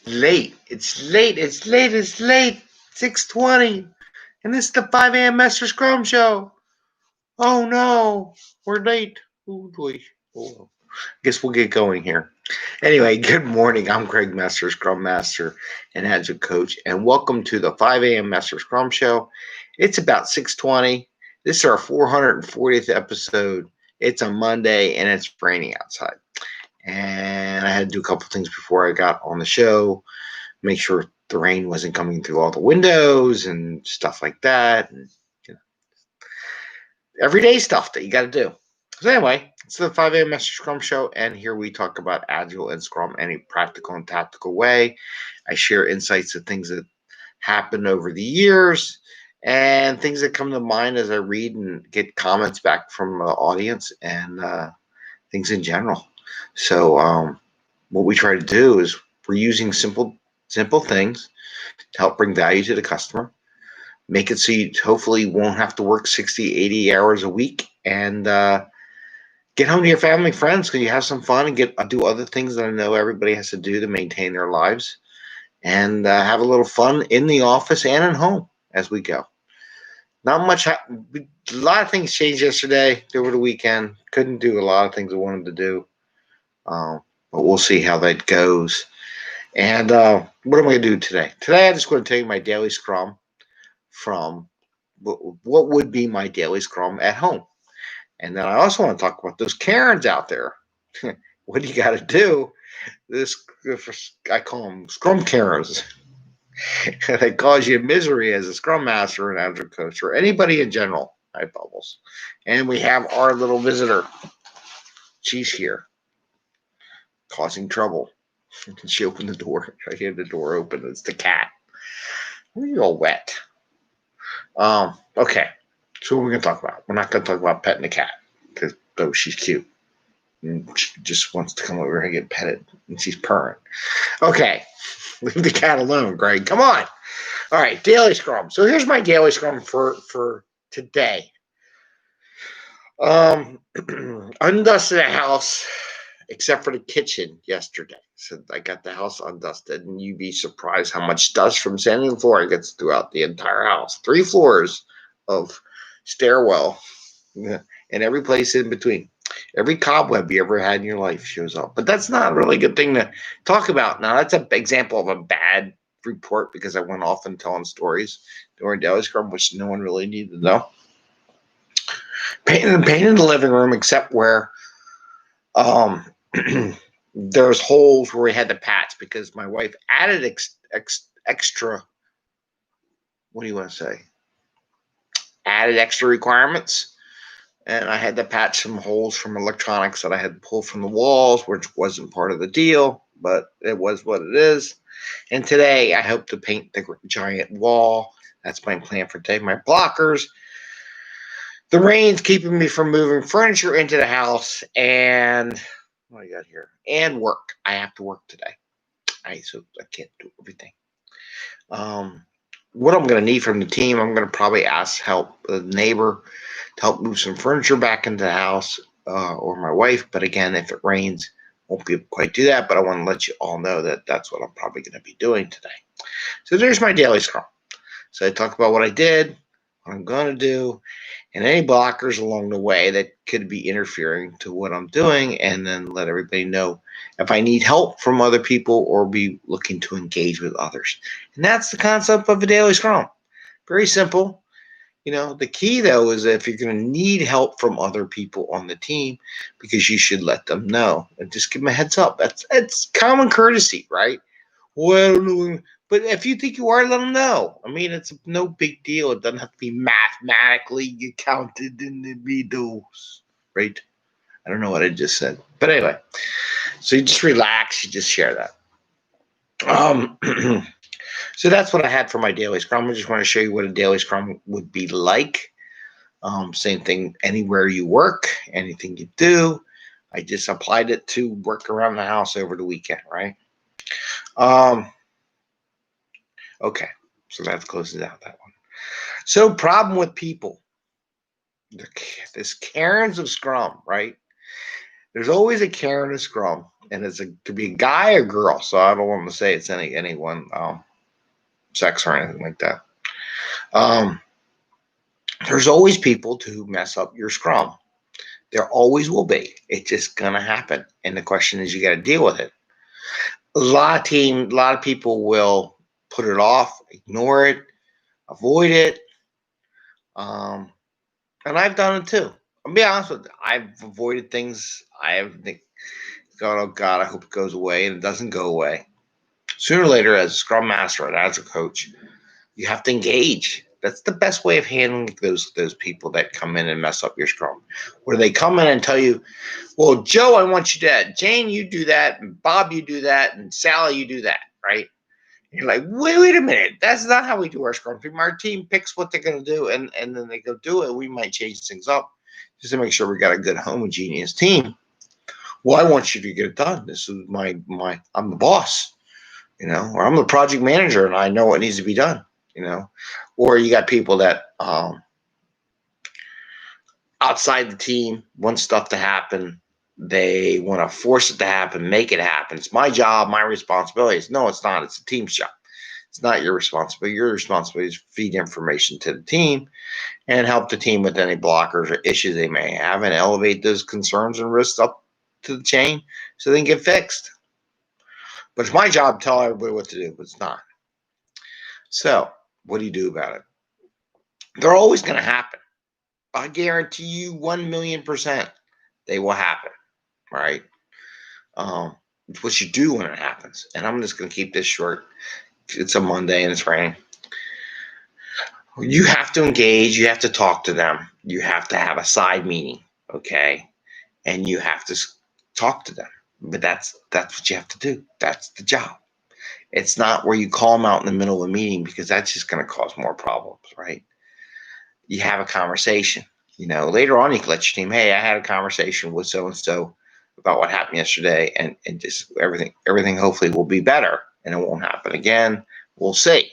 late. It's late. It's late. It's late. 6:20. And this is the 5 a.m. Mester Scrum Show. Oh no. We're late. Oh boy. Oh. Guess we'll get going here. Anyway, good morning. I'm Craig Mester, Scrum Master and Agile Coach, and welcome to the 5 a.m. Mester Scrum Show. It's about 6:20. This is our 440th episode. It's a Monday and it's raining outside. And I had to do a couple things before I got on the show. Make sure the rain wasn't coming through all the windows and stuff like that. And, you know, everyday stuff that you got to do. So anyway, it's the 5 a.m. Mester Scrum Show, and here we talk about Agile and Scrum in a practical and tactical way. I share insights of things that happened over the years and things that come to mind as I read and get comments back from the audience and things in general. So what we try to do is we're using simple things to help bring value to the customer, make it so you hopefully won't have to work 60, 80 hours a week, and get home to your family and friends because you have some fun and do other things that I know everybody has to do to maintain their lives, and have a little fun in the office and at home as we go. Not much. A lot of things changed yesterday over the weekend. Couldn't do a lot of things I wanted to do. But we'll see how that goes. And what am I going to do today? Today I'm just going to take my daily scrum from what would be my daily scrum at home. And then I also want to talk about those Karens out there. What do you got to do? I call them Scrum Karens. They cause you misery as a Scrum Master and Agile Coach or anybody in general. Hi, Bubbles. And we have our little visitor. She's here, causing trouble. She opened the door. I hear the door open. It's the cat. You're all wet. Okay. So what we're going to talk about? We're not going to talk about petting the cat because though she's cute. And she just wants to come over and get petted, and she's purring. Okay. Leave the cat alone, Greg. Come on. All right. Daily Scrum. So here's my daily Scrum for today. Undusted the house except for the kitchen yesterday. So I got the house undusted, and you'd be surprised how much dust from sanding the floor gets throughout the entire house. 3 floors of stairwell and every place in between. Every cobweb you ever had in your life shows up. But that's not a really good thing to talk about. Now, that's an example of a bad report because I went off and telling stories during Daily Scrum, which no one really needed to know. Painted the living room except where there's holes where we had to patch because my wife added extra, what do you want to say? Added extra requirements. And I had to patch some holes from electronics that I had to pull from the walls, which wasn't part of the deal, but it was what it is. And today I hope to paint the giant wall. That's my plan for today. My blockers. The rain's keeping me from moving furniture into the house, and what do I got here? And work. I have to work today. So I can't do everything. What I'm going to need from the team, I'm going to probably ask help a neighbor to help move some furniture back into the house, or my wife. But again, if it rains, won't be able to quite do that. But I want to let you all know that that's what I'm probably going to be doing today. So there's my daily scrum. So I talk about what I did, what I'm going to do, and any blockers along the way that could be interfering to what I'm doing, and then let everybody know if I need help from other people or be looking to engage with others. And that's the concept of a daily scrum. Very simple. The key, though, is that if you're going to need help from other people on the team, because you should let them know and just give them a heads up. It's common courtesy, right? Well, but if you think you are, let them know. I mean, it's no big deal. It doesn't have to be mathematically counted in the videos, right? I don't know what I just said. But anyway, so you just relax. You just share that. So that's what I had for my daily scrum. I just want to show you what a daily scrum would be like. Same thing anywhere you work, anything you do. I just applied it to work around the house over the weekend, right? Okay, so that closes out that one. So problem with people. This Karens of Scrum, right? There's always a Karen of Scrum. and could be a guy or girl. So I don't want to say it's any one sex or anything like that. There's always people to mess up your Scrum. There always will be. It's just gonna happen, and the question is, you got to deal with it. A lot of people will put it off, ignore it, avoid it, and I've done it too. I'll be honest with you. I've avoided things. I have thought, oh God, I hope it goes away, and it doesn't go away. Sooner or later, as a Scrum Master and as a coach, you have to engage. That's the best way of handling those people that come in and mess up your Scrum. Where they come in and tell you, well, Joe, I want you to do that. Jane, you do that. And Bob, you do that. And Sally, you do that, right? And you're like, wait a minute. That's not how we do our Scrum team. Our team picks what they're going to do, and then they go do it. We might change things up just to make sure we got a good homogeneous team. Well, I want you to get it done. This is I'm the boss, or I'm the project manager, and I know what needs to be done. Or you got people that outside the team want stuff to happen. They want to force it to happen, make it happen. It's my job, my responsibility. No, it's not. It's the team's job. It's not your responsibility. Your responsibility is feed information to the team and help the team with any blockers or issues they may have and elevate those concerns and risks up to the chain so they can get fixed. But it's my job to tell everybody what to do, but it's not. So what do you do about it? They're always going to happen. I guarantee you 1,000,000% they will happen, right? It's what you do when it happens. And I'm just going to keep this short. It's a Monday and it's raining. You have to engage. You have to talk to them. You have to have a side meeting, okay? And you have to talk to them. But that's what you have to do. That's the job. It's not where you call them out in the middle of a meeting because that's just going to cause more problems, right? You have a conversation. Later on you can let your team, hey, I had a conversation with so-and-so about what happened yesterday, and just everything hopefully will be better and it won't happen again. We'll see.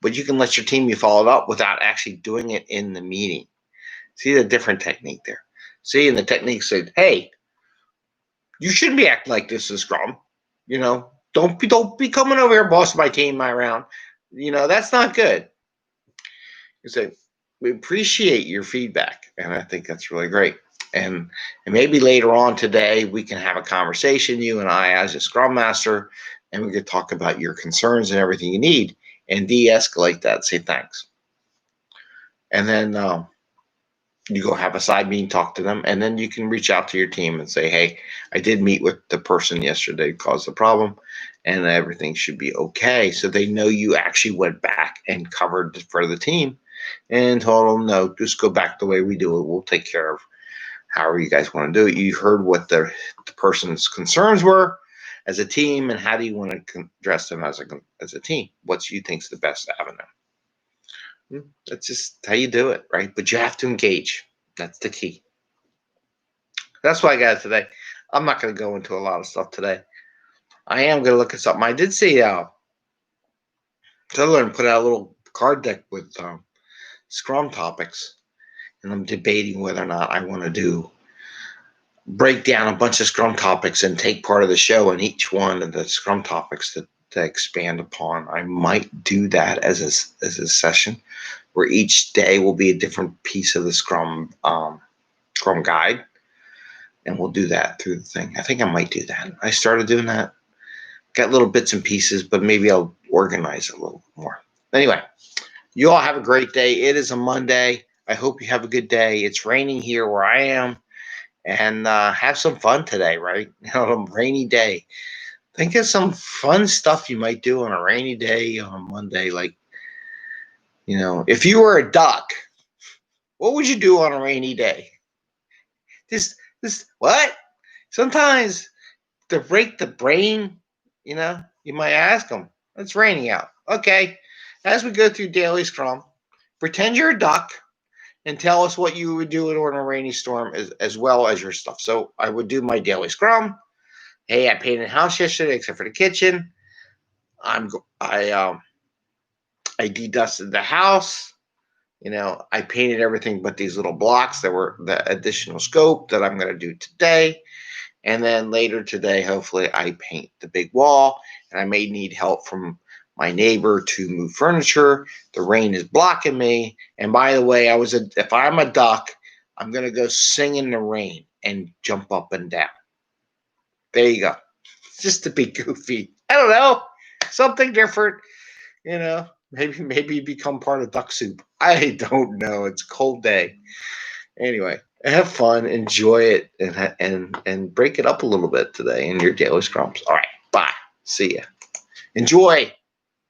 But you can let your team be followed up without actually doing it in the meeting. See the different technique there. See, and the technique said, hey, you shouldn't be acting like this in Scrum. Don't be coming over here bossing my team around. That's not good. You say, we appreciate your feedback, and I think that's really great. And maybe later on today we can have a conversation, you and I, as a Scrum Master, and we could talk about your concerns and everything you need, and de-escalate that. Say thanks, and then you go have a side meeting, talk to them, and then you can reach out to your team and say, hey, I did meet with the person yesterday who caused the problem, and everything should be okay. So they know you actually went back and covered for the team and told them, no, just go back the way we do it. We'll take care of however you guys want to do it. You heard what the person's concerns were as a team, and how do you want to address them as a team? What you think is the best avenue? That's just how you do it, right? But you have to engage. That's the key. That's what I got today. I'm not going to go into a lot of stuff today. I am going to look at something. I did see Sutherland put out a little card deck with Scrum topics, and I'm debating whether or not I want to break down a bunch of Scrum topics and take part of the show on each one of the Scrum topics to expand upon. I might do that as a session where each day will be a different piece of the Scrum guide, and we'll do that through the thing. I think I might do that. I started doing that. Got little bits and pieces, but maybe I'll organize it a little more. Anyway, you all have a great day. It is a Monday. I hope you have a good day. It's raining here where I am, and have some fun today, right? A rainy day. Think of some fun stuff you might do on a rainy day on a Monday. Like, if you were a duck, what would you do on a rainy day? Just what? Sometimes to break the brain, you might ask them, it's raining out. Okay. As we go through Daily Scrum, pretend you're a duck and tell us what you would do on a rainy storm as well as your stuff. So I would do my Daily Scrum. Hey, I painted the house yesterday except for the kitchen. I de-dusted the house. I painted everything but these little blocks that were the additional scope that I'm going to do today. And then later today, hopefully, I paint the big wall. And I may need help from my neighbor to move furniture. The rain is blocking me. And by the way, if I'm a duck, I'm going to go sing in the rain and jump up and down. There you go. Just to be goofy. I don't know. Something different. Maybe become part of Duck Soup. I don't know. It's a cold day. Anyway, have fun, enjoy it, and break it up a little bit today in your daily scrums. All right, bye. See ya. Enjoy.